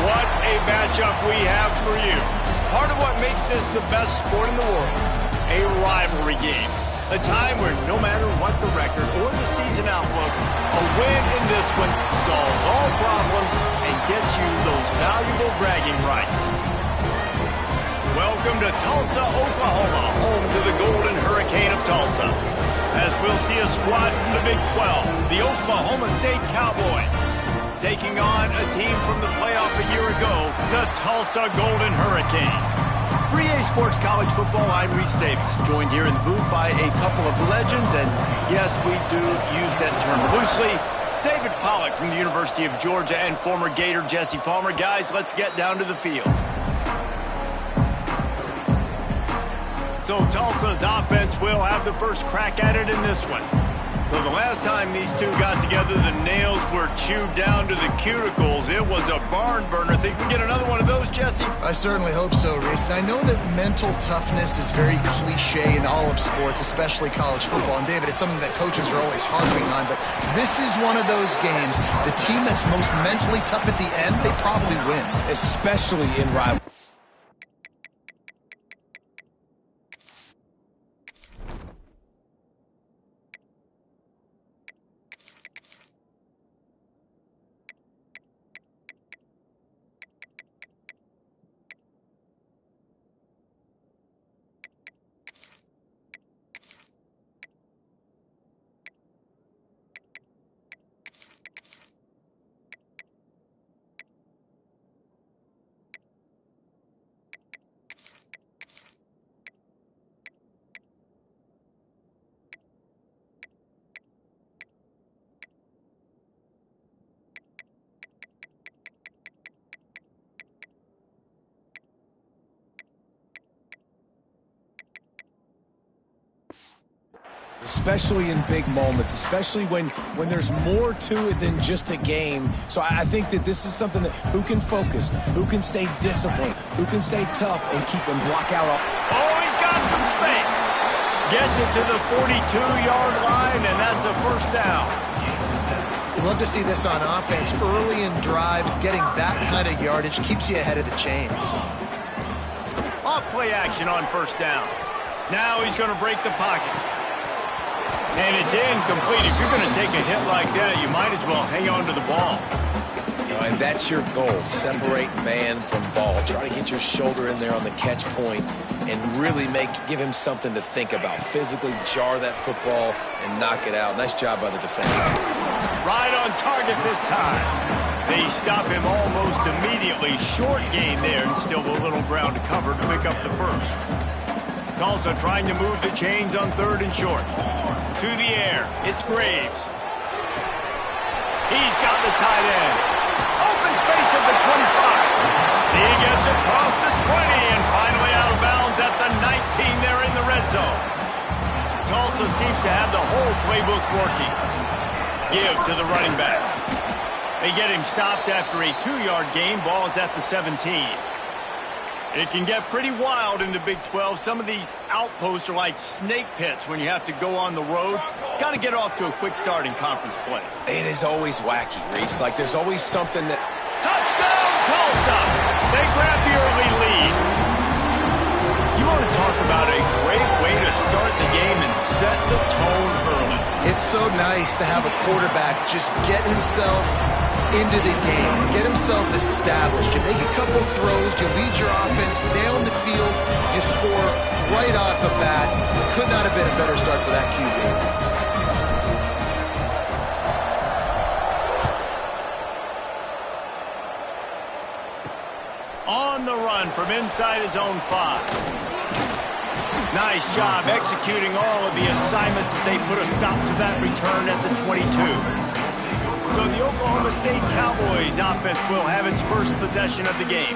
what a matchup we have for you. Part of what makes this the best sport in the world, a rivalry game. A time where no matter what the record or the season outlook, a win in this one solves all problems and gets you those valuable bragging rights. Welcome to Tulsa, Oklahoma, home to the Golden Hurricane of Tulsa. As we'll see a squad from the Big 12, the Oklahoma State Cowboys, taking on a team from the playoff a year ago, the Tulsa Golden Hurricane. For EA Sports College Football, I'm Reese Davis, joined here in the booth by a couple of legends, and yes, we do use that term loosely. David Pollack from the University of Georgia and former Gator Jesse Palmer. Guys, let's get down to the field. So Tulsa's offense will have the first crack at it in this one. So the last time these two got together, the nails were chewed down to the cuticles. It was a barn burner. Think we get another one of those, Jesse? I certainly hope so, Reese. And I know that mental toughness is very cliche in all of sports, especially college football. And David, it's something that coaches are always harping on. But this is one of those games. The team that's most mentally tough at the end, they probably win. Especially in rivalry. Especially in big moments, especially when there's more to it than just a game. So I think that this is something that who can focus, who can stay disciplined, who can stay tough and keep them block out. Oh, he's got some space. Gets it to the 42-yard line, and that's a first down. You love to see this on offense. Early in drives, getting that kind of yardage keeps you ahead of the chains. Off play action on first down. Now he's going to break the pocket. And it's incomplete. If you're going to take a hit like that, you might as well hang on to the ball. You know, and that's your goal. Separate man from ball. Try to get your shoulder in there on the catch point and really give him something to think about. Physically jar that football and knock it out. Nice job by the defender. Right on target this time. They stop him almost immediately. Short gain there and still a little ground to cover to pick up the first. Tulsa trying to move the chains on third and short. To the air, it's Graves. He's got the tight end. Open space at the 25. He gets across the 20 and finally out of bounds at the 19 there in the red zone. Tulsa seems to have the whole playbook working. Give to the running back. They get him stopped after a 2-yard gain. Ball is at the 17. It can get pretty wild in the Big 12. Some of these outposts are like snake pits when you have to go on the road. Got to get off to a quick start in conference play. It is always wacky, Reese. Like there's always something that... Touchdown, Tulsa! They grab the early lead. You want to talk about a great way to start the game and set the tone early. It's so nice to have a quarterback just get himself into the game, get himself established. You make a couple throws, you lead your offense down the field, you score right off the bat. Could not have been a better start for that QB. On the run from inside his own 5. Nice job executing all of the assignments as they put a stop to that return at the 22. So the Oklahoma State Cowboys offense will have its first possession of the game.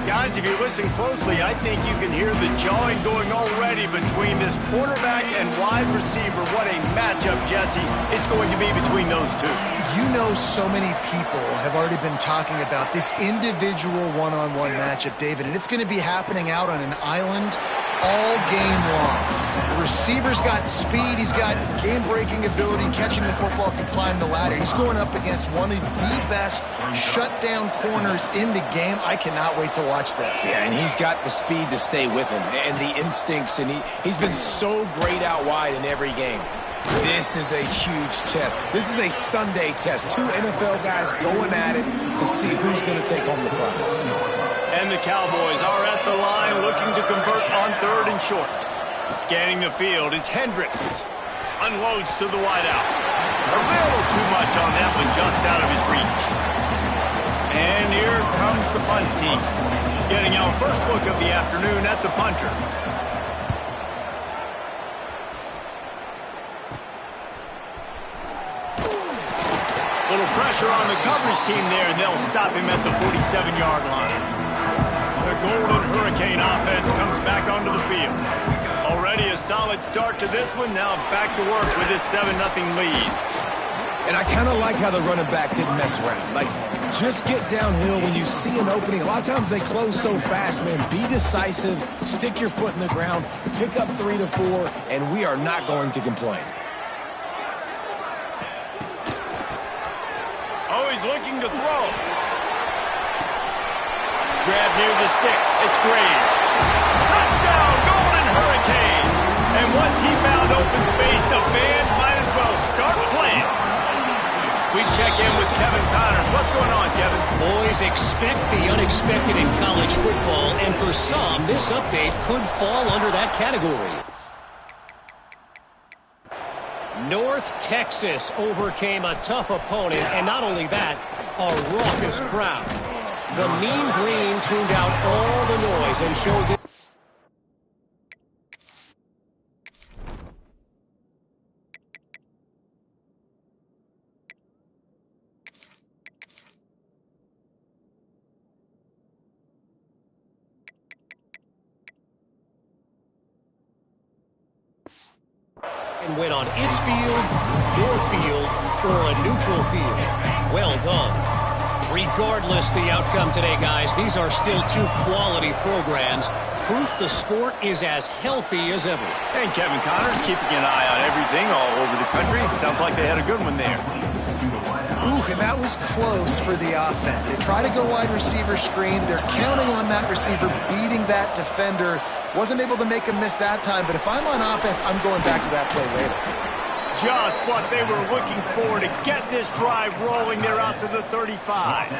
Guys, if you listen closely, I think you can hear the jawing going already between this quarterback and wide receiver. What a matchup, Jesse, it's going to be between those two. You know, so many people have already been talking about this individual one-on-one matchup, David, and it's going to be happening out on an island all game long. The receiver's got speed. He's got game-breaking ability, catching the football, can climb the ladder. He's going up against one of the best shutdown corners in the game. I cannot wait to watch this. Yeah, and he's got the speed to stay with him and the instincts, and he's been so great out wide in every game. This is a huge test. This is a Sunday test. Two NFL guys going at it to see who's going to take home the prize. And the Cowboys are at the line looking to convert on 3rd and short. Scanning the field, it's Hendricks. Unloads to the wideout. A little too much on that one, just out of his reach. And here comes the punt team. Getting our first look of the afternoon at the punter. Little pressure on the coverage team there, and they'll stop him at the 47-yard line. The Golden Hurricane offense comes back onto the field. Already a solid start to this one. Now back to work with this 7-0 lead. And I kind of like how the running back didn't mess around. Like, just get downhill when you see an opening. A lot of times they close so fast, man. Be decisive, stick your foot in the ground, pick up 3 to 4, and we are not going to complain. Oh, he's looking to throw. Grab near the sticks. It's Graves. Touchdown, Golden Hurricane. And once he found open space, the band might as well start playing. We check in with Kevin Connors. What's going on, Kevin? Boys, expect the unexpected in college football, and for some, this update could fall under that category. North Texas overcame a tough opponent, and not only that, a raucous crowd. The Mean Green tuned out all the noise and showed that and went on its field, your field, or a neutral field. Well done. Regardless the outcome today, guys, these are still two quality programs. Proof the sport is as healthy as ever. And Kevin Connors keeping an eye on everything all over the country. Sounds like they had a good one there. Ooh, and that was close for the offense. They try to go wide receiver screen. They're counting on that receiver beating that defender. Wasn't able to make him miss that time, but if I'm on offense, I'm going back to that play later. Just what they were looking for to get this drive rolling. They're out to the 35.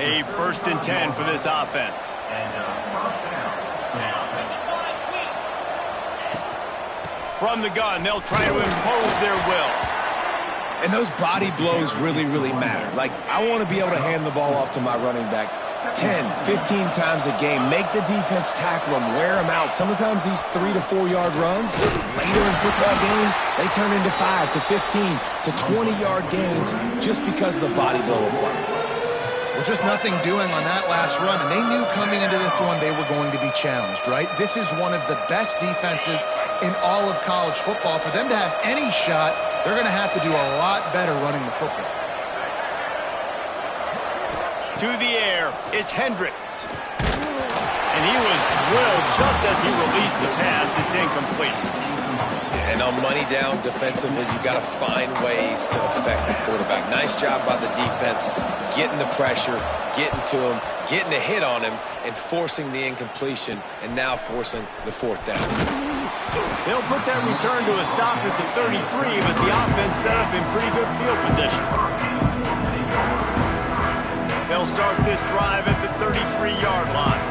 A 1st and 10 for this offense. From the gun, they'll try to impose their will. And those body blows really, really matter. Like, I want to be able to hand the ball off to my running back 10, 15 times a game. Make the defense tackle them, wear them out. Sometimes these 3 to 4 yard runs, later in football games, they turn into 5 to 15 to 20-yard gains just because of the body blow effect. Well, just nothing doing on that last run, and they knew coming into this one they were going to be challenged, right? This is one of the best defenses in all of college football. For them to have any shot, they're going to have to do a lot better running the football. To the air, it's Hendricks. And he was drilled just as he released the pass. It's incomplete. And on money down defensively, you got to find ways to affect the quarterback. Nice job by the defense, getting the pressure, getting to him, getting a hit on him, and forcing the incompletion, and now forcing the 4th down. They'll put that return to a stop at the 33, but the offense set up in pretty good field position. They'll start this drive at the 33-yard line.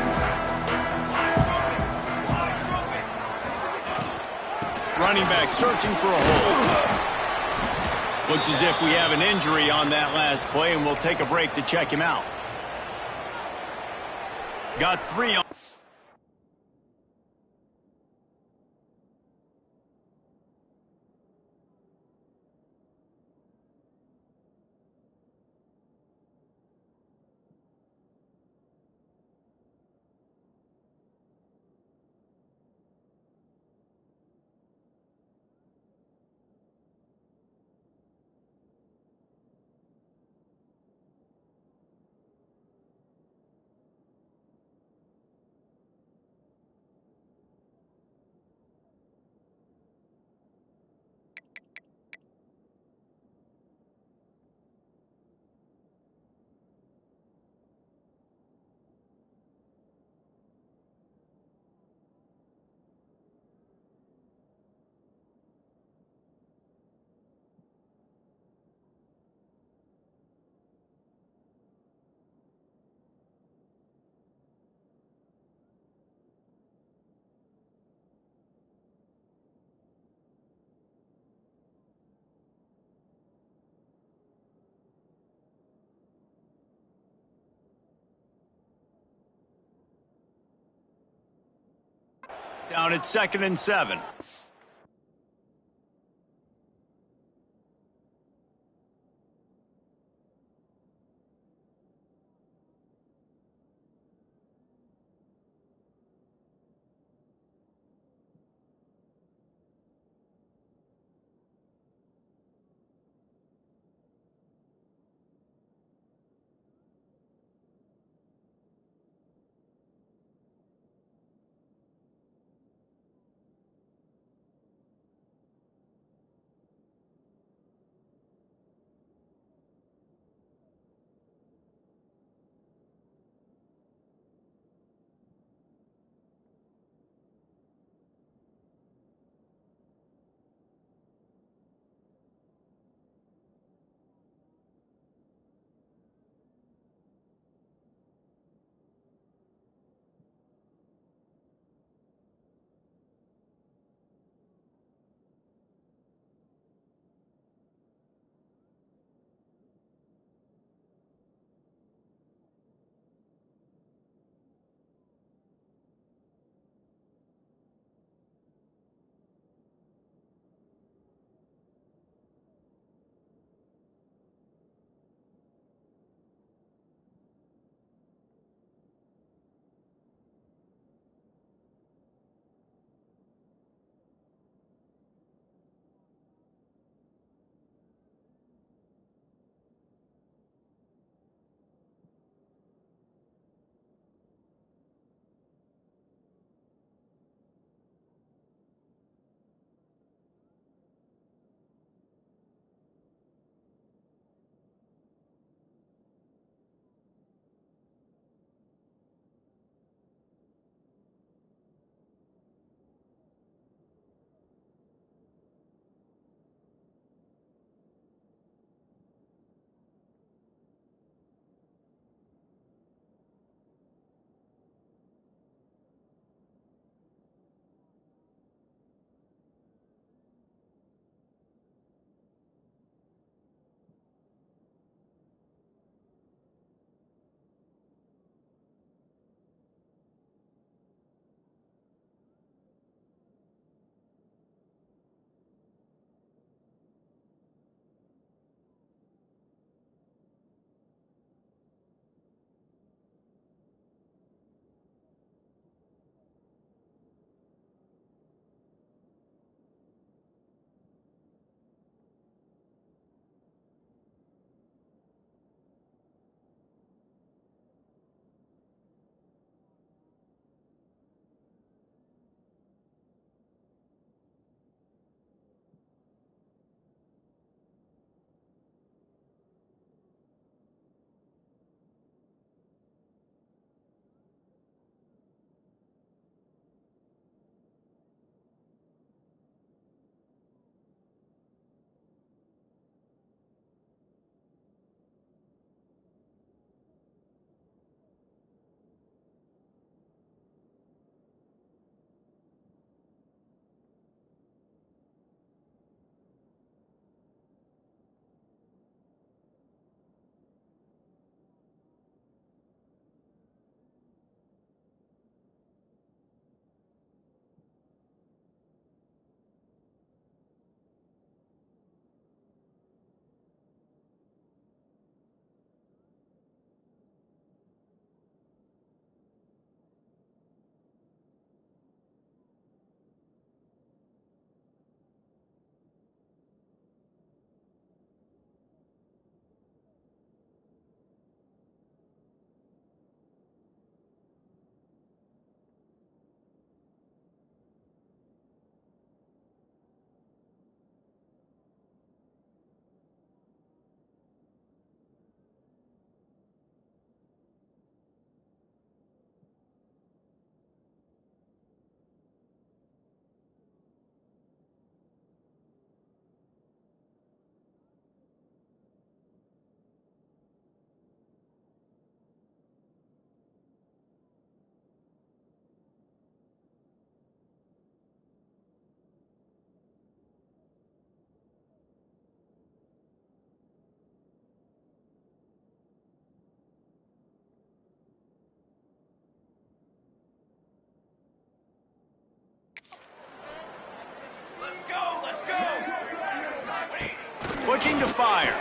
Running back searching for a hole. Looks as if we have an injury on that last play, and we'll take a break to check him out. Got 3 on. Down at 2nd and 7. fire.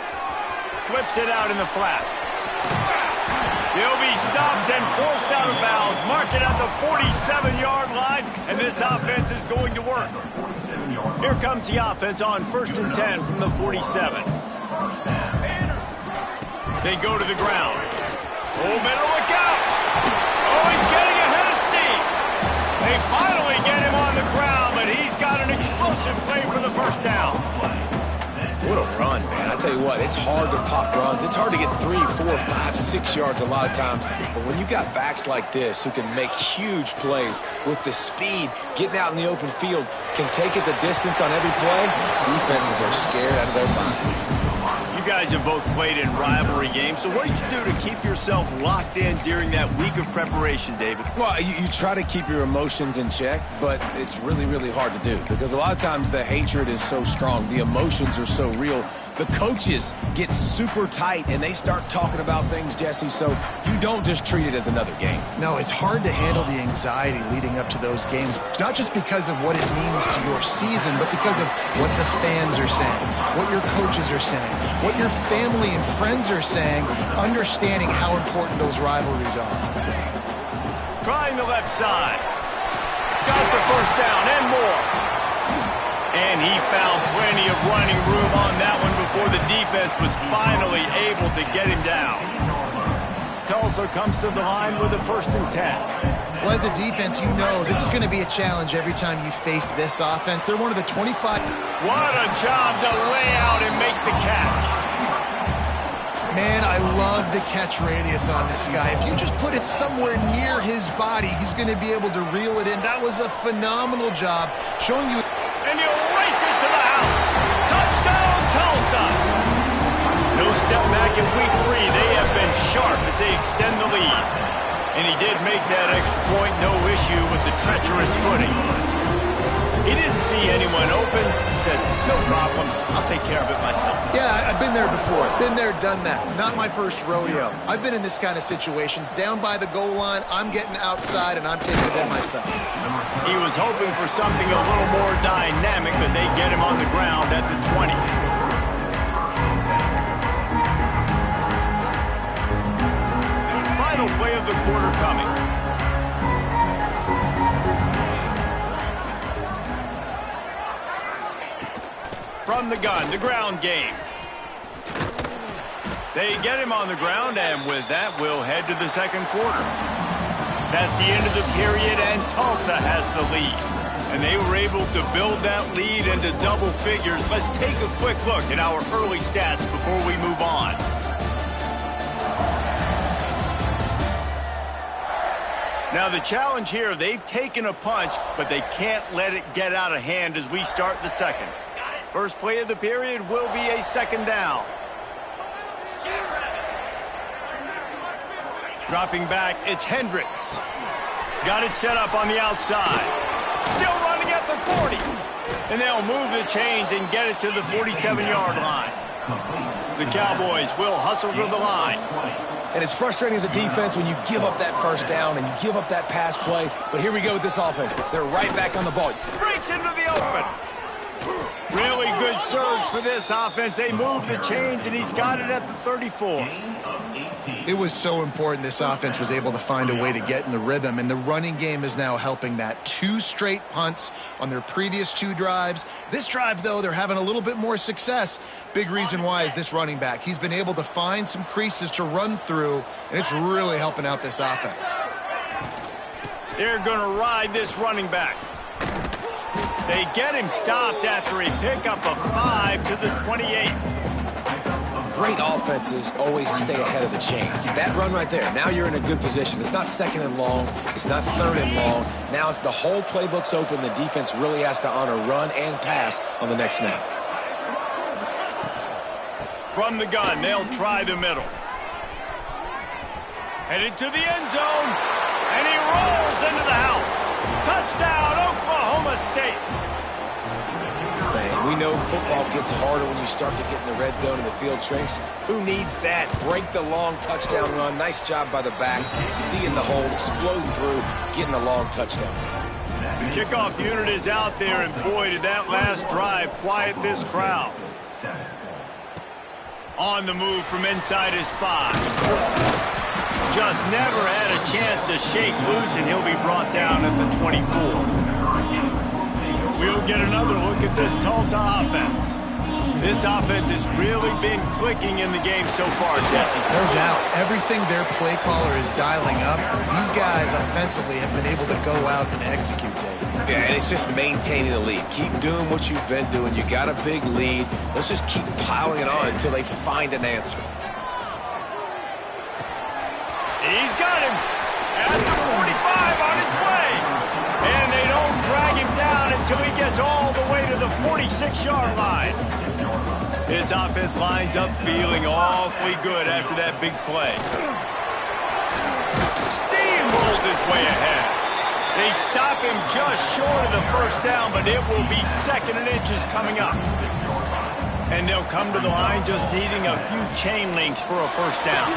Flips it out in the flat. He'll be stopped and forced out of bounds. Mark it at the 47-yard line, and this offense is going to work. Here comes the offense on 1st and 10 from the 47. They go to the ground. Oh, better look out. Oh, he's getting ahead of steam. They finally get him on the ground, but he's got an explosive play for the first down. What a run, man. I tell you what, it's hard to pop runs. It's hard to get 3, 4, 5, 6 yards a lot of times. But when you got backs like this who can make huge plays with the speed, getting out in the open field, can take it the distance on every play, defenses are scared out of their mind. You guys have both played in rivalry games, so what did you do to keep yourself locked in during that week of preparation, David? Well, you try to keep your emotions in check, but it's really, really hard to do because a lot of times the hatred is so strong, the emotions are so real. The coaches get super tight and they start talking about things, Jesse, so you don't just treat it as another game. No, it's hard to handle the anxiety leading up to those games, not just because of what it means to your season, but because of what the fans are saying, what your coaches are saying, what your family and friends are saying, understanding how important those rivalries are. Trying the left side. Got the first down and more. And he found plenty of running room on that one before the defense was finally able to get him down. Tulsa comes to the line with a 1st and 10. Well, as a defense, you know this is going to be a challenge every time you face this offense. They're one of the 25. What a job to lay out and make the catch. Man, I love the catch radius on this guy. If you just put it somewhere near his body, he's going to be able to reel it in. That was a phenomenal job showing you. And he'll race it to the house. Touchdown, Tulsa. No step back in week 3. They have been sharp as they extend the lead. And he did make that extra point, no issue with the treacherous footing. He didn't see anyone open. Said, no problem. I'll take care of it myself. Yeah, I've been there before. Been there, done that. Not my first rodeo. I've been in this kind of situation. Down by the goal line, I'm getting outside, and I'm taking it in myself. He was hoping for something a little more dynamic, but they get him on the ground at the 20. Final play of the quarter coming. From the gun, the ground game. They get him on the ground, and with that, we'll head to the second quarter. That's the end of the period, and Tulsa has the lead. And they were able to build that lead into double figures. Let's take a quick look at our early stats before we move on. Now, the challenge here, they've taken a punch, but they can't let it get out of hand as we start the second. First play of the period will be a 2nd down. Dropping back, it's Hendricks. Got it set up on the outside. Still running at the 40. And they'll move the chains and get it to the 47-yard line. The Cowboys will hustle to the line. And it's frustrating as a defense when you give up that first down and you give up that pass play. But here we go with this offense. They're right back on the ball. Breaks into the open. Really good surge for this offense. They move the chains, and he's got it at the 34. It was so important this offense was able to find a way to get in the rhythm, and the running game is now helping that. 2 straight punts on their previous 2 drives. This drive, though, they're having a little bit more success. Big reason why is this running back. He's been able to find some creases to run through, and it's really helping out this offense. They're going to ride this running back. They get him stopped after a pickup of 5 to the 28. Great offenses always stay ahead of the chains. That run right there, now you're in a good position. It's not 2nd and long. It's not 3rd and long. Now it's the whole playbook's open. The defense really has to honor run and pass on the next snap. From the gun, they'll try the middle. Headed to the end zone, and he rolls into the house. Touchdown, Oklahoma State. Man, we know football gets harder when you start to get in the red zone and the field shrinks. Who needs that? Break the long touchdown run. Nice job by the back. Seeing the hole, exploding through, getting a long touchdown. The kickoff unit is out there, and boy, did that last drive quiet this crowd. On the move from inside his 5. Just never had a chance to shake loose, and he'll be brought down at the 24. We'll get another look at this Tulsa offense. This offense has really been clicking in the game so far, Jesse. No doubt. Everything their play caller is dialing up, these guys offensively have been able to go out and execute, David. Yeah, and it's just maintaining the lead. Keep doing what you've been doing. You got a big lead. Let's just keep piling it on until they find an answer. He's got him at the 45 on his way. And they don't drag him down until he gets all the way to the 46-yard line. This offense lines up feeling awfully good after that big play. Steamrolls his way ahead. They stop him just short of the first down, but it will be 2nd and inches coming up. And they'll come to the line just needing a few chain links for a first down.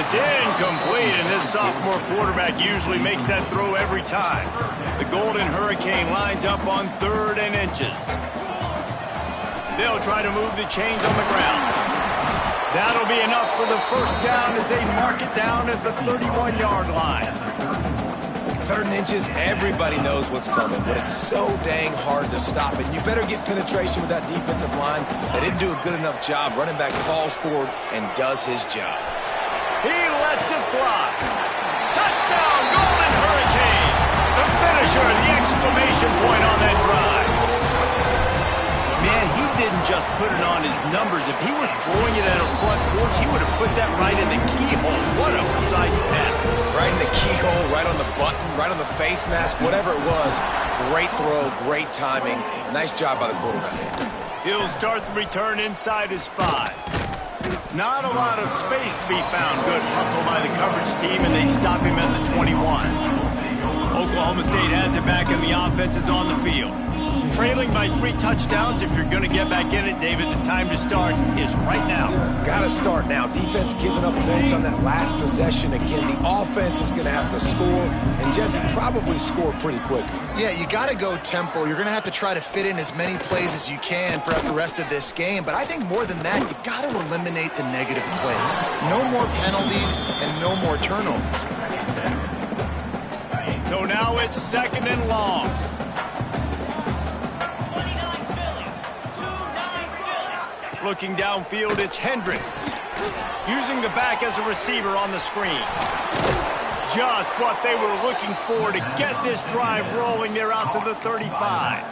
It's incomplete, and this sophomore quarterback usually makes that throw every time. The Golden Hurricane lines up on 3rd and inches. They'll try to move the chains on the ground. That'll be enough for the first down as they mark it down at the 31-yard line. 3rd and inches, everybody knows what's coming, but it's so dang hard to stop it. You better get penetration with that defensive line. They didn't do a good enough job. Running back falls forward and does his job. He lets it fly. Touchdown, Golden Hurricane. The finisher, the exclamation point on that drive. Man, he didn't just put it on his numbers. If he were throwing it at a front porch, he would have put that right in the keyhole. What a precise pass. Right in the keyhole, right on the button, right on the face mask, whatever it was. Great throw, great timing. Nice job by the quarterback. He'll start the return inside his 5. Not a lot of space to be found. Good hustle by the coverage team, and they stop him at the 21. Oklahoma State has it back, and the offense is on the field. Trailing by 3 touchdowns. If you're going to get back in it, David, the time to start is right now. Got to start now. Defense giving up points on that last possession. Again, the offense is going to have to score, and Jesse probably score pretty quickly. Yeah, you got to go tempo. You're going to have to try to fit in as many plays as you can throughout the rest of this game. But I think more than that, you got to eliminate the negative plays. No more penalties and no more turnovers. So now it's 2nd and long. Looking downfield, it's Hendricks. Using the back as a receiver on the screen. Just what they were looking for to get this drive rolling. They're out to the 35.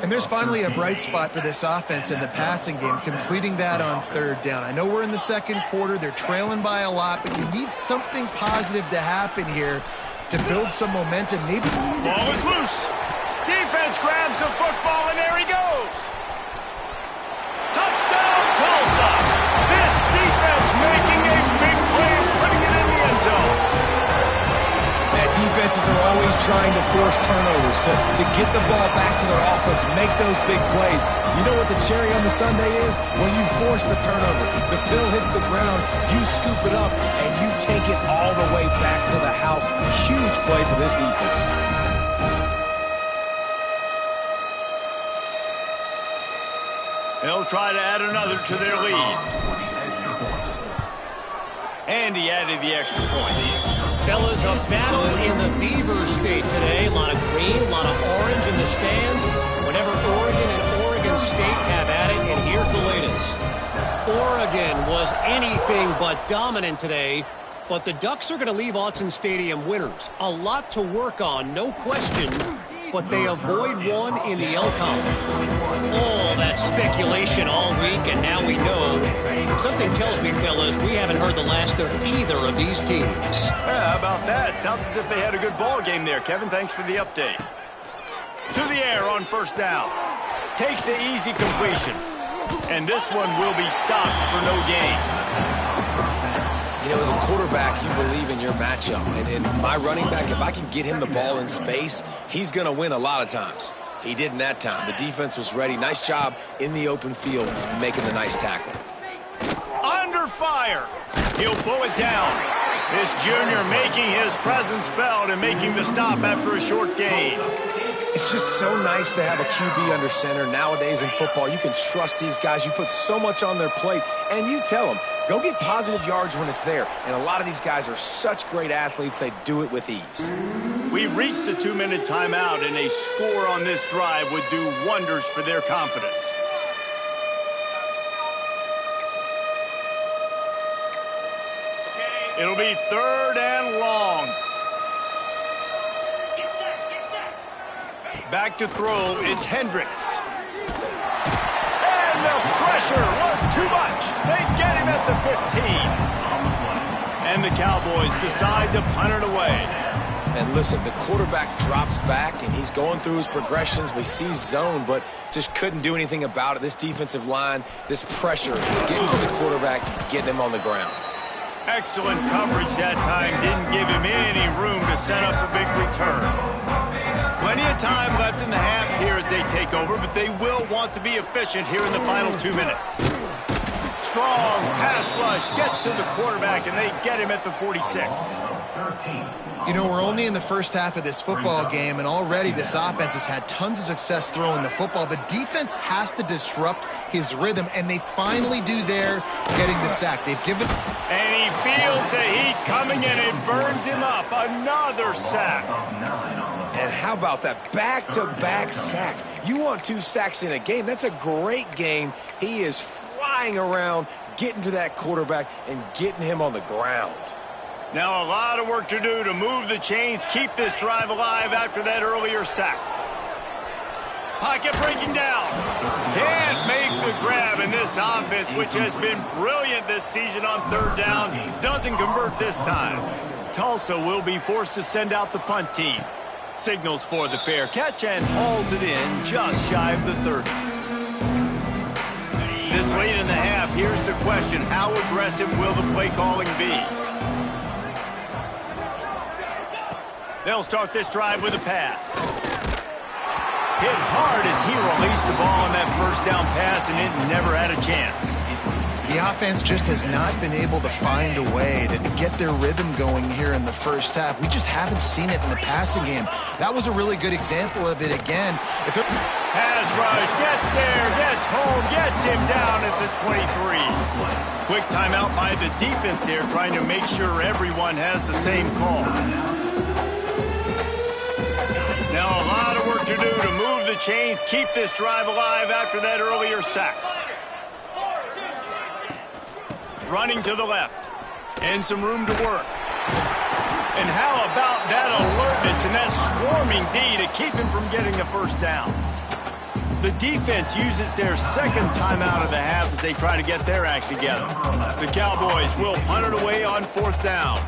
And there's finally a bright spot for this offense in the passing game, completing that on 3rd down. I know we're in the 2nd quarter. They're trailing by a lot, but you need something positive to happen here to build some momentum. Maybe. Ball is loose. Defense grabs the football, and there he goes. Touchdown, Tulsa! This defense making a big play and putting it in the end zone. That defenses are always trying to force turnovers, to get the ball back to their offense, make those big plays. You know what the cherry on the sundae is? When you force the turnover, the pill hits the ground, you scoop it up, and you take it all the way back to the house. Huge play for this defense. They'll try to add another to their lead. And he added the extra point. Fellas, a battle in the Beaver State today. A lot of green, a lot of orange in the stands. Whenever Oregon and Oregon State have at it, and here's the latest. Oregon was anything but dominant today, but the Ducks are going to leave Autzen Stadium winners. A lot to work on, no question, but they avoid one in the L column. All that speculation all week, and now we know. Something tells me, fellas, we haven't heard the last of either of these teams. Yeah, how about that? Sounds as if they had a good ball game there, Kevin. Thanks for the update. To the air on 1st down. Takes the easy completion. And this one will be stopped for no gain. You know, as a quarterback, you believe in your matchup. And my running back, if I can get him the ball in space, he's going to win a lot of times. He did in that time. The defense was ready. Nice job in the open field making the nice tackle. Under fire. He'll pull it down. This junior making his presence felt and making the stop after a short gain. It's just so nice to have a QB under center. Nowadays in football, you can trust these guys. You put so much on their plate, and you tell them, go get positive yards when it's there. And a lot of these guys are such great athletes, they do it with ease. We've reached the 2-minute timeout, and a score on this drive would do wonders for their confidence. It'll be 3rd and long. Back to throw, it's Hendricks. And the pressure was too much. They get him at the 15. And the Cowboys decide to punt it away. And listen, the quarterback drops back, and he's going through his progressions. We see zone, but just couldn't do anything about it. This defensive line, this pressure, getting to the quarterback, getting him on the ground. Excellent coverage that time. Didn't give him any room to set up a big return. Plenty of time left in the half here as they take over, but they will want to be efficient here in the final 2 minutes. Strong pass rush gets to the quarterback, and they get him at the 46. You know, we're only in the first half of this football game, and already this offense has had tons of success throwing the football. The defense has to disrupt his rhythm, and they finally do there, getting the sack. They've given... And he feels the heat coming, and it burns him up. Another sack. And how about that back-to-back sack? You want 2 sacks in a game. That's a great game. He is flying around, getting to that quarterback and getting him on the ground. Now a lot of work to do to move the chains, keep this drive alive after that earlier sack. Pocket breaking down. Can't make the grab, and this offense, which has been brilliant this season on 3rd down, doesn't convert this time. Tulsa will be forced to send out the punt team. Signals for the fair catch and hauls it in just shy of the 30. This late in the half, here's the question. How aggressive will the play calling be? They'll start this drive with a pass. Hit hard as he released the ball on that 1st down pass, and it never had a chance. The offense just has not been able to find a way to get their rhythm going here in the first half. We just haven't seen it in the passing game. That was a really good example of it again. Pass rush, gets there, gets home, gets him down at the 23. Quick timeout by the defense there, trying to make sure everyone has the same call. Now a lot of work to do to move the chains, keep this drive alive after that earlier sack. Running to the left. And some room to work. And how about that alertness and that swarming D to keep him from getting the 1st down? The defense uses their 2nd timeout of the half as they try to get their act together. The Cowboys will punt it away on 4th down.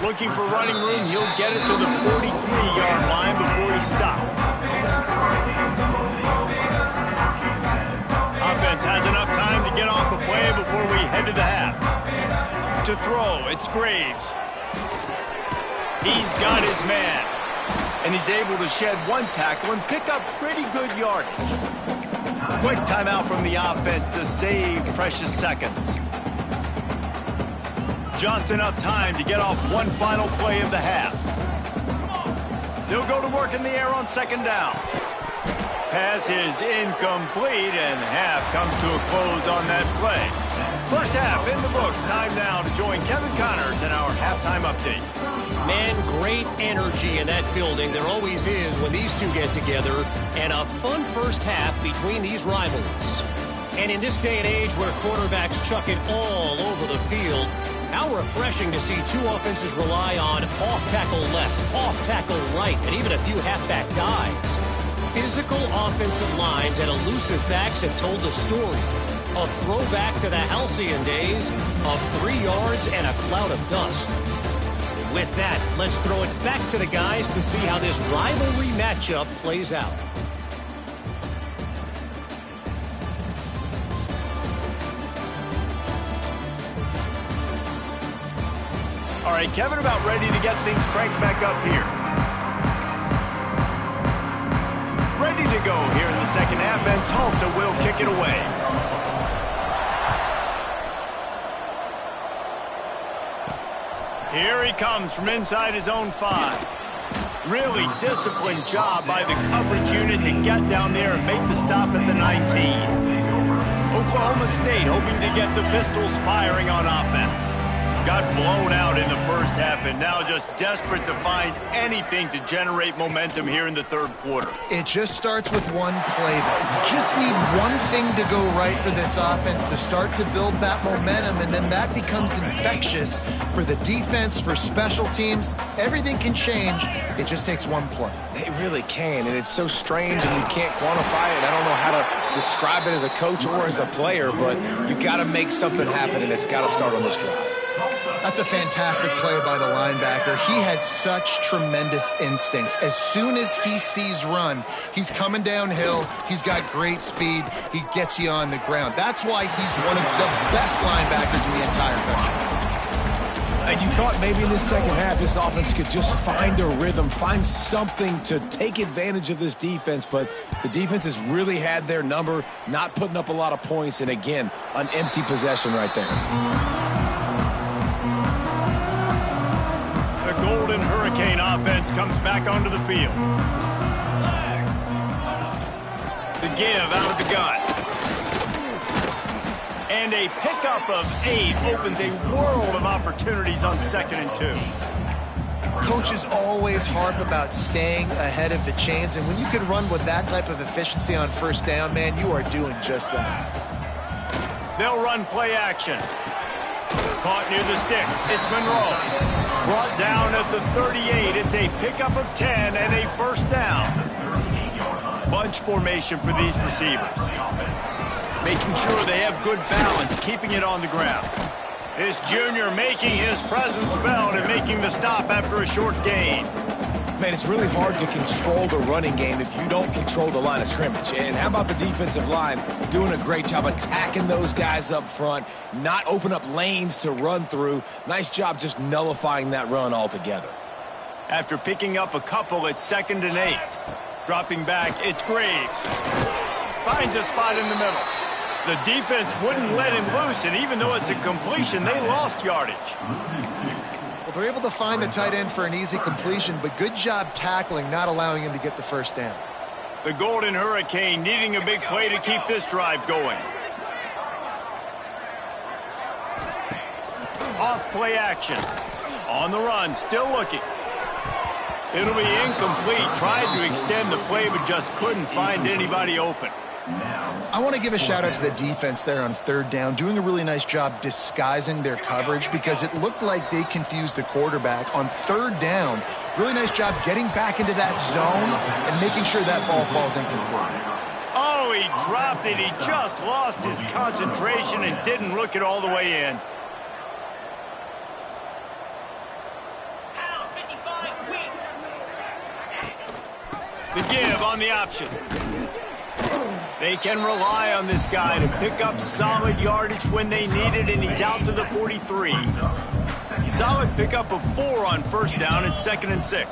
Looking for running room, he'll get it to the 43-yard line before he stops. Offense has enough time to get off a play before we head to the half. To throw, it's Graves. He's got his man. And he's able to shed 1 tackle and pick up pretty good yardage. Quick timeout from the offense to save precious seconds. Just enough time to get off 1 final play of the half. They'll go to work in the air on 2nd down. Pass is incomplete, and half comes to a close on that play. First half in the books. Time now to join Kevin Connors in our halftime update. Man, great energy in that building. There always is when these two get together, and a fun first half between these rivals. And in this day and age where quarterbacks chuck it all over the field, how refreshing to see 2 offenses rely on off-tackle left, off-tackle right, and even a few halfback dives. Physical offensive lines and elusive backs have told the story. A throwback to the halcyon days of 3 yards and a cloud of dust. With that, let's throw it back to the guys to see how this rivalry matchup plays out. All right, Kevin, about ready to get things cranked back up here. Ready to go here in the 2nd half, and Tulsa will kick it away. Here he comes from inside his own 5. Really disciplined job by the coverage unit to get down there and make the stop at the 19. Oklahoma State hoping to get the Pistols firing on offense. Got blown out in the first half and now just desperate to find anything to generate momentum here in the third quarter. It just starts with one play, though. You just need one thing to go right for this offense to start to build that momentum, and then that becomes infectious for the defense, for special teams. Everything can change. It just takes one play. It really can, and it's so strange, and you can't quantify it. I don't know how to describe it as a coach or as a player, but you got to make something happen, and it's got to start on this drive. That's a fantastic play by the linebacker. He has such tremendous instincts. As soon as he sees run, he's coming downhill. He's got great speed. He gets you on the ground. That's why he's one of the best linebackers in the entire country. And you thought maybe in this second half this offense could just find a rhythm, find something to take advantage of this defense, but the defense has really had their number, not putting up a lot of points, and again, an empty possession right there. Golden Hurricane offense comes back onto the field. The give out of the gun. And a pickup of 8 opens a world of opportunities on 2nd and 2. Coaches always harp about staying ahead of the chains, and when you can run with that type of efficiency on 1st down, man, you are doing just that. They'll run play action. Caught near the sticks. It's Monroe. Brought down at the 38. It's a pickup of 10 and a 1st down. Bunch formation for these receivers. Making sure they have good balance, keeping it on the ground. This junior making his presence felt and making the stop after a short gain. Man, it's really hard to control the running game if you don't control the line of scrimmage. And how about the defensive line doing a great job attacking those guys up front, not open up lanes to run through. Nice job just nullifying that run altogether. After picking up a couple, it's 2nd and 8. Dropping back, it's Graves. Finds a spot in the middle. The defense wouldn't let him loose, and even though it's a completion, they lost yardage. They're able to find the tight end for an easy completion, but good job tackling, not allowing him to get the 1st down. The Golden Hurricane needing a big play to keep this drive going. Off play action. On the run, still looking. It'll be incomplete. Tried to extend the play, but just couldn't find anybody open. I want to give a shout out to the defense there on 3rd down, doing a really nice job disguising their coverage because it looked like they confused the quarterback on 3rd down. Really nice job getting back into that zone and making sure that ball falls incomplete. Oh, he dropped it. He just lost his concentration and didn't look it all the way in. The give on the option. They can rely on this guy to pick up solid yardage when they need it, and he's out to the 43. Solid pickup of 4 on 1st down and 2nd and 6.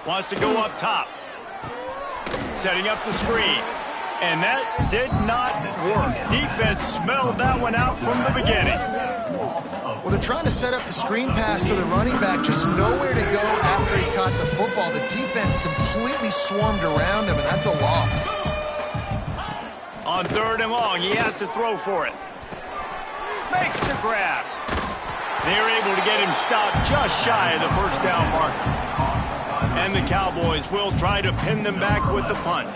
Wants to go up top. Setting up the screen. And that did not work. Defense smelled that one out from the beginning. Well, they're trying to set up the screen pass to the running back, just nowhere to go after he caught the football. The defense completely swarmed around him, and that's a loss. On 3rd and long, he has to throw for it. Makes the grab. They're able to get him stopped just shy of the 1st down marker. And the Cowboys will try to pin them back with the punt.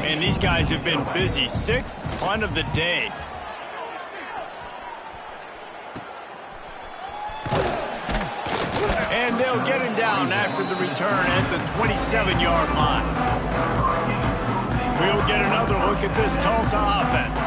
And these guys have been busy. 6th punt of the day. And they'll get him down after the return at the 27-yard line. We'll get another look at this Tulsa offense.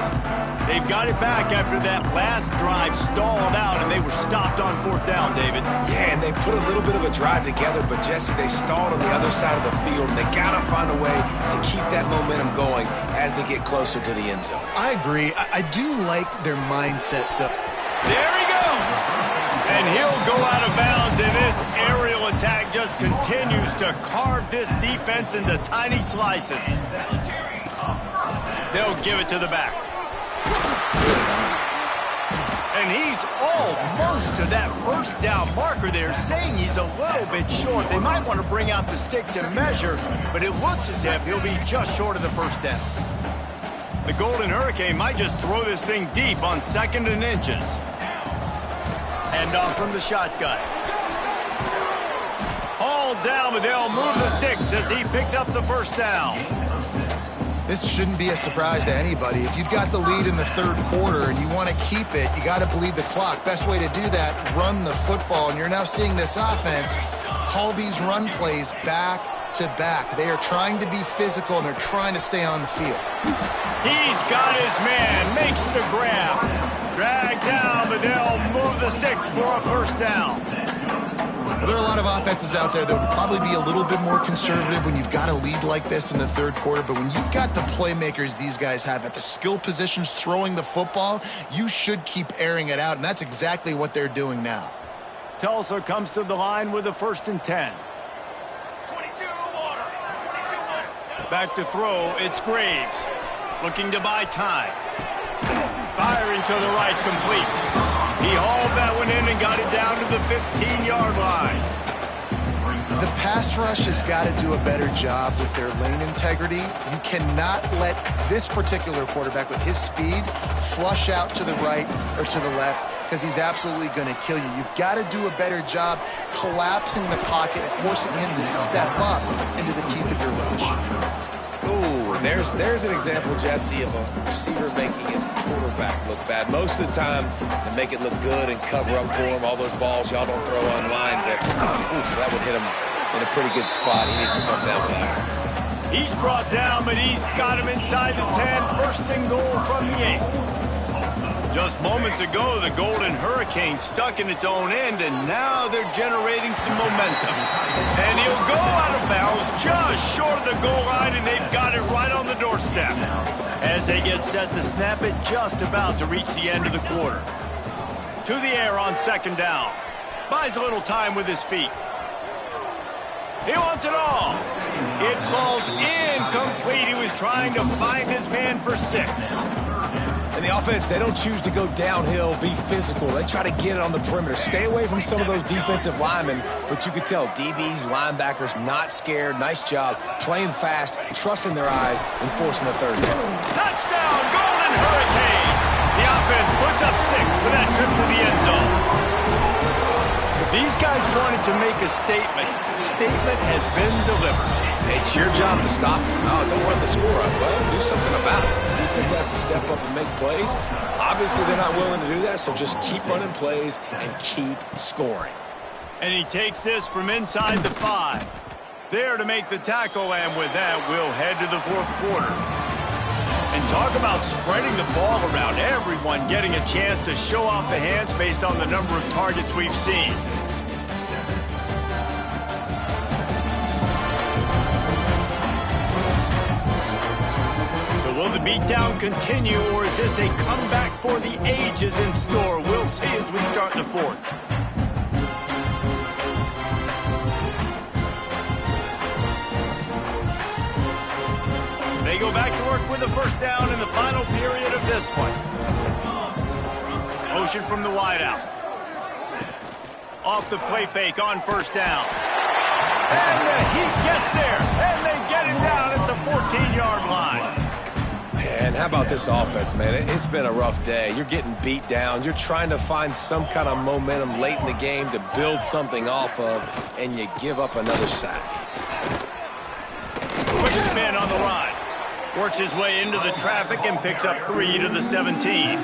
They've got it back after that last drive stalled out, and they were stopped on 4th down, David. Yeah, and they put a little bit of a drive together, but, Jesse, they stalled on the other side of the field, and they got to find a way to keep that momentum going as they get closer to the end zone. I agree. I do like their mindset, though. There he goes! And he'll go out of bounds, and this aerial attack just continues to carve this defense into tiny slices. They'll give it to the back. And he's almost to that first down marker there, saying he's a little bit short. They might want to bring out the sticks and measure, but it looks as if he'll be just short of the first down. The Golden Hurricane might just throw this thing deep on 2nd and inches. Hand off from the shotgun. All down, but they'll move the sticks as he picks up the first down. This shouldn't be a surprise to anybody. If you've got the lead in the 3rd quarter and you want to keep it, you got to bleed the clock. Best way to do that, run the football. And you're now seeing this offense call these run plays back to back. They are trying to be physical, and they're trying to stay on the field. He's got his man, makes the grab. Drag down, but they'll move the sticks for a first down. Well, there are a lot of offenses out there that would probably be a little bit more conservative when you've got a lead like this in the 3rd quarter. But when you've got the playmakers these guys have at the skill positions throwing the football, you should keep airing it out, and that's exactly what they're doing now. Tulsa comes to the line with a 1st and 10. Back to throw, it's Graves. Looking to buy time. Firing to the right, complete. He hauled that one in and got it down to the 15-yard line. The pass rush has got to do a better job with their lane integrity. You cannot let this particular quarterback with his speed flush out to the right or to the left, because he's absolutely going to kill you. You've got to do a better job collapsing the pocket and forcing him to step up into the teeth of your rush. Ooh, there's an example, Jesse, of a receiver making his quarterback look bad. Most of the time, they make it look good and cover up for him. All those balls y'all don't throw online, that would hit him in a pretty good spot. He needs to come down with that. He's brought down, but he's got him inside the 10. 1st and goal from the 8. Just moments ago, the Golden Hurricane stuck in its own end, and now they're generating some momentum. And he'll go out of bounds just short of the goal line, and they've got it right on the doorstep. As they get set to snap it, just about to reach the end of the quarter. To the air on 2nd down. Buys a little time with his feet. He wants it all. It falls incomplete. He was trying to find his man for 6. And the offense, they don't choose to go downhill, be physical. They try to get it on the perimeter. Stay away from some of those defensive linemen, but you could tell DBs, linebackers, not scared. Nice job playing fast, trusting their eyes, and forcing the 3rd down. Touchdown, Golden Hurricane! The offense puts up 6 for that trip to the end zone. These guys wanted to make a statement. Statement has been delivered. It's your job to stop. No, don't run the score up. Well, do something about it. The defense has to step up and make plays. Obviously, they're not willing to do that, so just keep running plays and keep scoring. And he takes this from inside the 5. There to make the tackle, and with that, we'll head to the 4th quarter. And talk about spreading the ball around. Everyone getting a chance to show off the hands based on the number of targets we've seen. Will the beatdown continue, or is this a comeback for the ages in store? We'll see as we start the 4th. They go back to work with the 1st down in the final period of this one. Motion from the wideout. Off the play fake on 1st down. And the Heat gets there, and they get him down at the 14-yard line. And how about this offense, man? It's been a rough day. You're getting beat down. You're trying to find some kind of momentum late in the game to build something off of, and you give up another sack. Quick spin on the line. Works his way into the traffic and picks up 3 to the 17.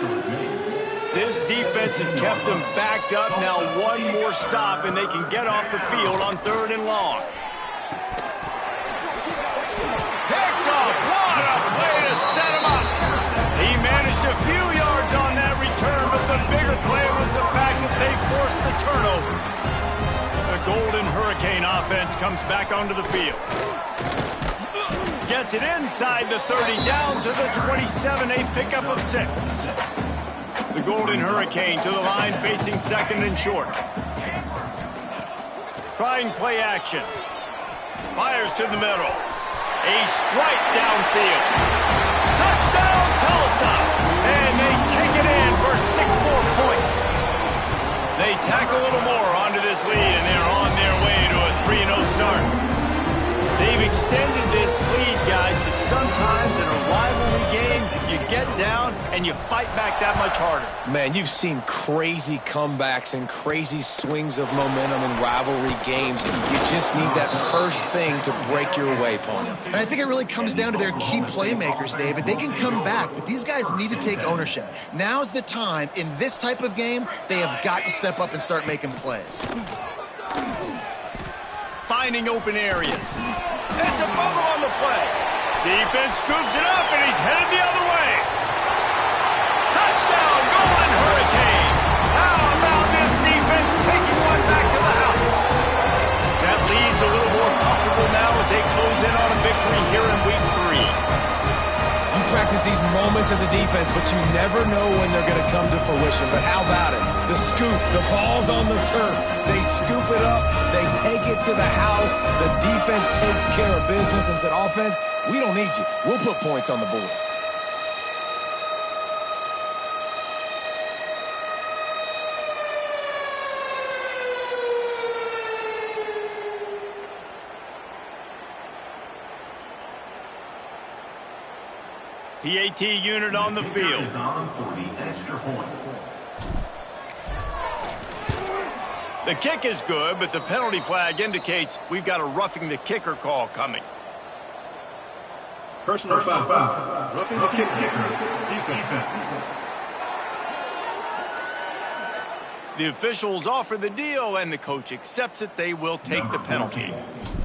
This defense has kept them backed up. Now one more stop, and they can get off the field on 3rd and long. Set him up. He managed a few yards on that return, but the bigger play was the fact that they forced the turnover. The Golden Hurricane offense comes back onto the field. Gets it inside the 30, down to the 27, a pickup of 6. The Golden Hurricane to the line, facing 2nd and short. Trying play action. Fires to the middle. A strike downfield. Touchdown, Tulsa! And they take it in for 6 more points. you get down and you fight back that much harder. Man, you've seen crazy comebacks and crazy swings of momentum in rivalry games. You just need that first thing to break your way, Palmer. And I think it really comes down to their key playmakers, David. They can come back, but these guys need to take ownership. Now's the time. In this type of game, they have got to step up and start making plays. Finding open areas. It's a fumble on the play. Defense scoops it up, and he's headed the other way. Touchdown, Golden Hurricane. How about this defense taking one back to the house? That lead's a little more comfortable now as they close in on a victory here in Week 3. You practice these moments as a defense, but you never know when they're going to come to fruition. But how about it? The scoop, the ball's on the turf. They scoop it up. They take it to the house. The defense takes care of business and said, offense, we don't need you. We'll put points on the board. PAT unit on the field. The kick is good, but the penalty flag indicates we've got a roughing the kicker call coming. Personal foul. Roughing the kicker. Defense. The officials offer the deal, and the coach accepts it. They will take the penalty.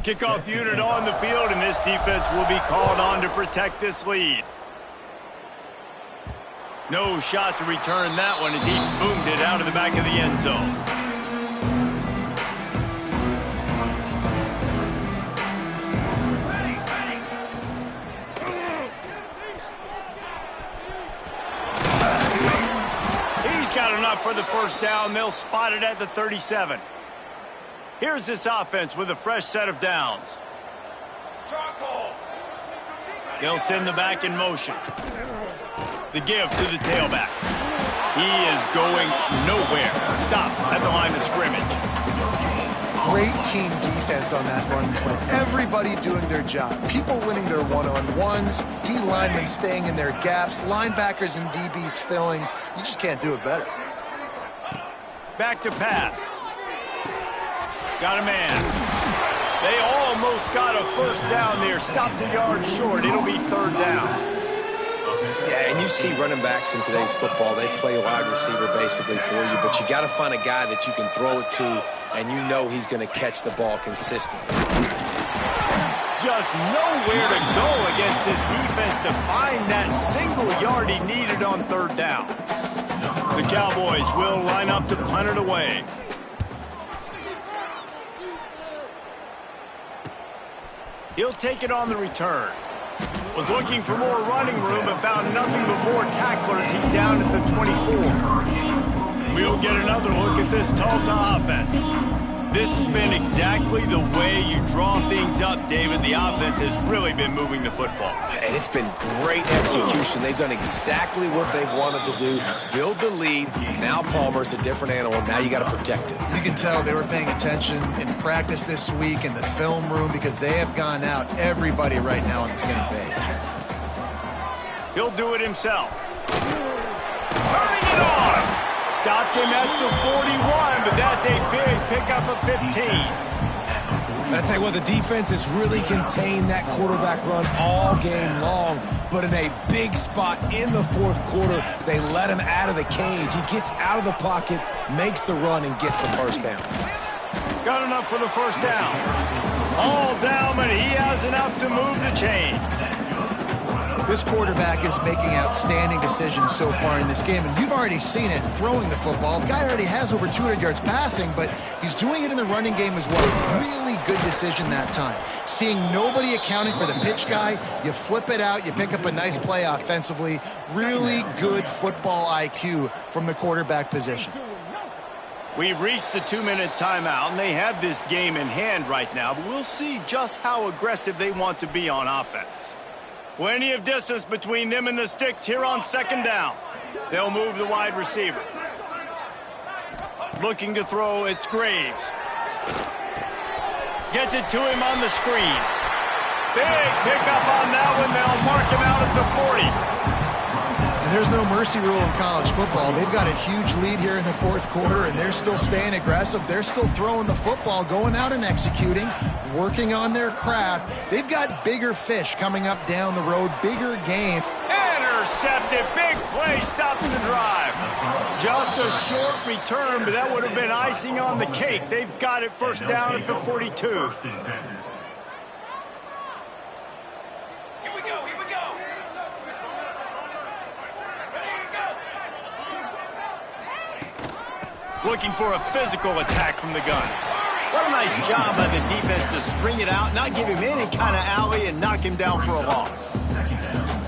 Kickoff unit on the field, and this defense will be called on to protect this lead. No shot to return that one as he boomed it out of the back of the end zone. He's got enough for the first down. They'll spot it at the 37. Here's this offense with a fresh set of downs. They'll send the back in motion. The give to the tailback. He is going nowhere. Stop at the line of scrimmage. Great team defense on that run play. Everybody doing their job. People winning their one-on-ones, D linemen staying in their gaps, linebackers and DBs filling. You just can't do it better. Back to pass. Got a man. They almost got a first down there. Stopped a yard short. It'll be third down. Yeah, and you see running backs in today's football, they play wide receiver basically for you, but you got to find a guy that you can throw it to, and you know he's going to catch the ball consistently. Just nowhere to go against this defense to find that single yard he needed on third down. The Cowboys will line up to punt it away. He'll take it on the return. Was looking for more running room, but found nothing but more tacklers. He's down at the 24. We'll get another look at this Tulsa offense. This has been exactly the way you draw things up, David. The offense has really been moving the football. And it's been great execution. They've done exactly what they've wanted to do. Build the lead. Now Palmer's a different animal. Now you got to protect it. You can tell they were paying attention in practice this week in the film room because they have gone out, everybody right now on the same page. He'll do it himself. Turning it on. Stopped him at the 41, but that's a big pickup of 15. I'd say, well, the defense has really contained that quarterback run all game long, but in a big spot in the fourth quarter, they let him out of the cage. He gets out of the pocket, makes the run, and gets the first down. Got enough for the first down. All down, but he has enough to move the chains. This quarterback is making outstanding decisions so far in this game, and you've already seen it throwing the football. The guy already has over 200 yards passing, but he's doing it in the running game as well. Really good decision that time. Seeing nobody accounting for the pitch guy, you flip it out, you pick up a nice play offensively. Really good football IQ from the quarterback position. We've reached the 2-minute timeout, and they have this game in hand right now, but we'll see just how aggressive they want to be on offense. Plenty of distance between them and the sticks here on second down. They'll move the wide receiver. Looking to throw, it's Graves. Gets it to him on the screen. Big pickup on that one. They'll mark him out at the 40. There's no mercy rule in college football. They've got a huge lead here in the fourth quarter, and they're still staying aggressive. They're still throwing the football, going out and executing, working on their craft. They've got bigger fish coming up down the road, bigger game. Intercepted. Big play stops the drive. Just a short return, but that would have been icing on the cake. They've got it first down at the 42. Looking for a physical attack from the gun. What a nice job by the defense to string it out, not give him any kind of alley, and knock him down for a loss.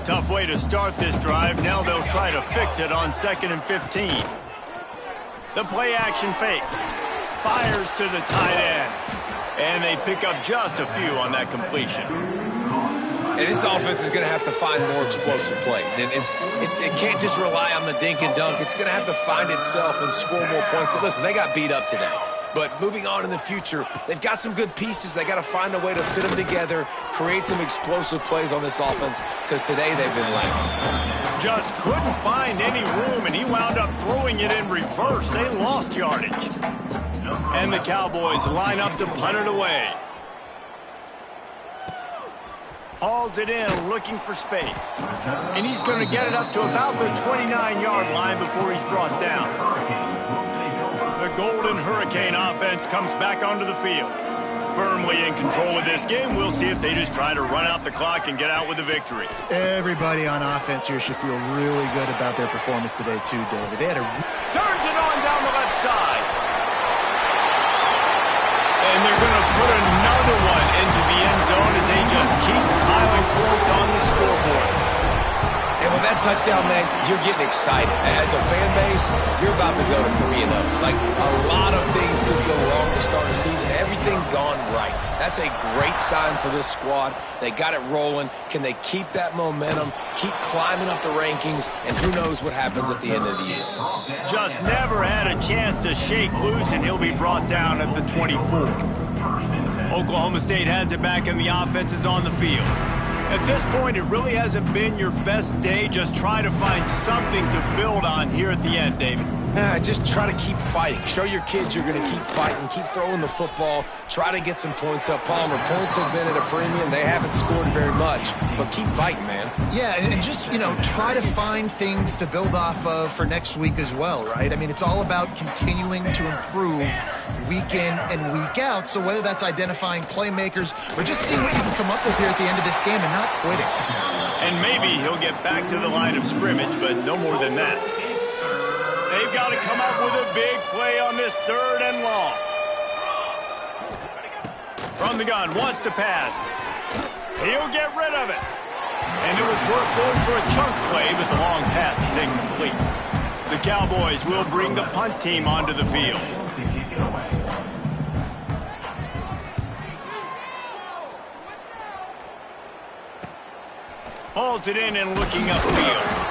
Tough way to start this drive. Now they'll try to fix it on 2nd and 15. The play action fake. Fires to the tight end. And they pick up just a few on that completion. And this offense is going to have to find more explosive plays. And it can't just rely on the dink and dunk. It's going to have to find itself and score more points. And listen, they got beat up today. But moving on in the future, they've got some good pieces. They got to find a way to fit them together, create some explosive plays on this offense, because today they've been lacking. Just couldn't find any room, and he wound up throwing it in reverse. They lost yardage. And the Cowboys line up to punt it away. Hauls it in, looking for space. And he's going to get it up to about the 29-yard line before he's brought down. The Golden Hurricane offense comes back onto the field. Firmly in control of this game. We'll see if they just try to run out the clock and get out with a victory. Everybody on offense here should feel really good about their performance today, too, David. They had a... Turns it on down the left side. And they're going to put another one into the end zone as they just keep piling points on the scoreboard. And with that touchdown, man, you're getting excited. As a fan base, you're about to go to 3-0. Like, a lot of things could go wrong to start the season. Everything gone right. That's a great sign for this squad. They got it rolling. Can they keep that momentum, keep climbing up the rankings, and who knows what happens at the end of the year. Just never had a chance to shake loose, and he'll be brought down at the 24. Oklahoma State has it back, and the offense is on the field. At this point, it really hasn't been your best day. Just try to find something to build on here at the end, David. Just try to keep fighting. Show your kids you're going to keep fighting. Keep throwing the football. Try to get some points up. Palmer, points have been at a premium. They haven't scored very much, but keep fighting, man. Yeah, and just, try to find things to build off of for next week as well, right? I mean, it's all about continuing to improve week in and week out. So whether that's identifying playmakers or just seeing what you can come up with here at the end of this game and not quitting. And maybe he'll get back to the line of scrimmage, but no more than that. They've got to come up with a big play on this 3rd and long. From the gun, wants to pass. He'll get rid of it. And it was worth going for a chunk play, but the long pass is incomplete. The Cowboys will bring the punt team onto the field. Hauls it in and looking upfield.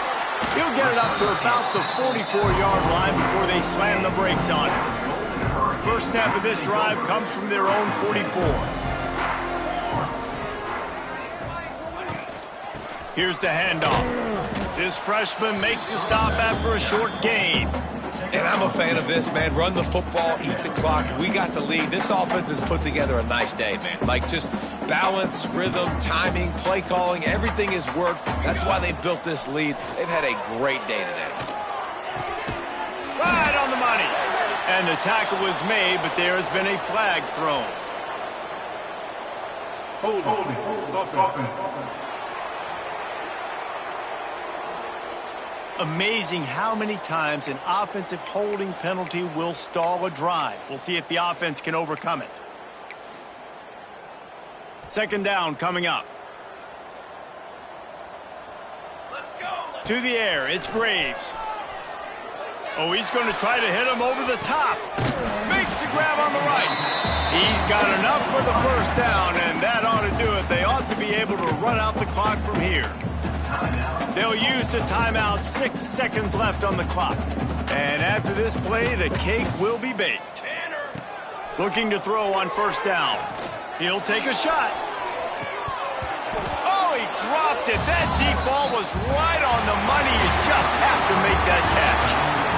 He'll get it up to about the 44-yard line before they slam the brakes on it. First snap of this drive comes from their own 44. Here's the handoff. This freshman makes the stop after a short gain. And I'm a fan of this, man. Run the football, eat the clock. We got the lead. This offense has put together a nice day, man. Like, just balance, rhythm, timing, play calling, everything has worked. That's why they built this lead. They've had a great day today. Right on the money. And the tackle was made, but there has been a flag thrown. Holding. Amazing how many times an offensive holding penalty will stall a drive. We'll see if the offense can overcome it. 2nd down coming up. Let's go. To the air, it's Graves. Oh, he's going to try to hit him over the top. Makes the grab on the right. He's got enough for the first down, and that ought to do it. They ought to be able to run out the clock from here. They'll use the timeout. 6 seconds left on the clock. And after this play, the cake will be baked. Looking to throw on 1st down. He'll take a shot. Oh, he dropped it. That deep ball was right on the money. You just have to make that catch.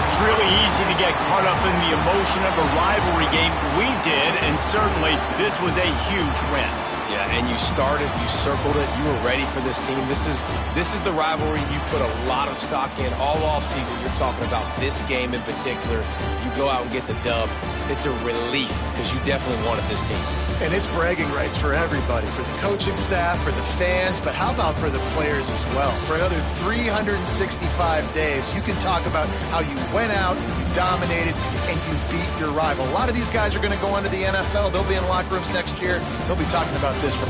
It's really easy to get caught up in the emotion of a rivalry game. We did, and certainly this was a huge win. Yeah, and you started, you circled it, you were ready for this team. This is the rivalry you put a lot of stock in all offseason. You're talking about this game in particular. You go out and get the dub. It's a relief because you definitely wanted this team. And it's bragging rights for everybody, for the coaching staff, for the fans, but how about for the players as well? For another 365 days, you can talk about how you went out, you dominated, and you beat your rival. A lot of these guys are going to go on to the NFL. They'll be in locker rooms next year. They'll be talking about this for